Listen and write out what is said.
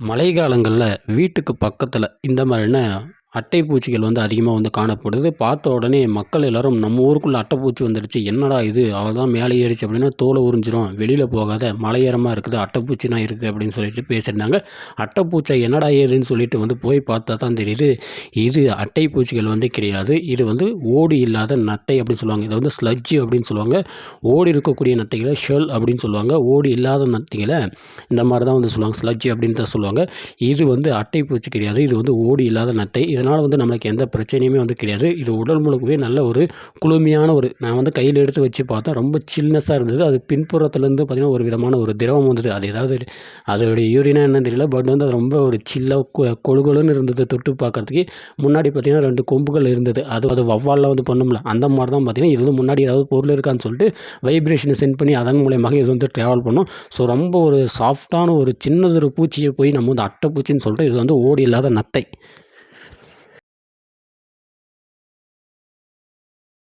மழை காலங்கள்ல வீட்டுக்கு பக்கத்துல இந்த மாதிரியான அட்டைப்பூச்சிகள் அதிகமாக காணப்படுது. பார்த்த உடனே மக்கள் எல்லாரும் நம்ம ஊருக்குள்ள அட்டைப்பூச்சி வந்துடுச்சு. என்னடா இது! அவ்வளோதான் மேலே ஏறிச்சு அப்படின்னா தோலை உறிஞ்சிரும். வெளியில போகாத மலையேறமா இருக்குது. அட்டைப்பூச்சினா இருக்குது அப்படின்னு சொல்லிட்டு பேசியிருந்தாங்க. அட்டைப்பூச்சை என்னடா ஏதுன்னு சொல்லிட்டு போய் பார்த்தா தான் தெரியுது. இது அட்டைப்பூச்சிகள் கிடையாது. இது ஓடு இல்லாத நத்தை அப்படின்னு சொல்லுவாங்க. இதை ஸ்லட்ஜ் அப்படின்னு சொல்லுவாங்க. ஓடு இருக்கக்கூடிய நத்தைகளை ஷெல் அப்படின்னு சொல்லுவாங்க. ஓடு இல்லாத நத்தைகளை இந்த மாதிரி தான் சொல்லுவாங்க. ஸ்லட்ஜ் அப்படின்னு தான் சொல்லுவாங்க. இது அட்டைப்பூச்சி கிடையாது. இது ஓடு இல்லாத நத்தை. இதனால் நம்மளுக்கு எந்த பிரச்சனையுமே கிடையாது. இது உடல் முழுக்கவே நல்ல ஒரு குளுமையான நான் கையில் எடுத்து வச்சு பார்த்தேன். ரொம்ப சில்னஸாக இருந்தது. அது பின்புறத்துலேருந்து பார்த்திங்கன்னா ஒரு விதமான ஒரு திரவம் வந்தது. அது ஏதாவது அதோடைய யூரினா என்னன்னு தெரியல. பட் அது ரொம்ப ஒரு சில்லாக கொழுகொழுன்னு இருந்தது. தொட்டு பார்க்குறதுக்கு முன்னாடி பார்த்திங்கன்னா 2 கொம்புகள் இருந்தது. அது வவ்வாலில் பண்ணும்ல அந்த மாதிரி தான் பார்த்திங்கன்னா இது முன்னாடி ஏதாவது பொருள் இருக்கான்னு சொல்லிட்டு வைப்ரேஷனை சென்ட் பண்ணி அதன் மூலயமாக இது ட்ராவல் பண்ணும். ஸோ ரொம்ப ஒரு சாஃப்டான ஒரு சின்னதொரு பூச்சியை போய் நம்ம அட்டைப்பூச்சின்னு சொல்லிட்டு இது ஓடு இல்லாத நத்தை.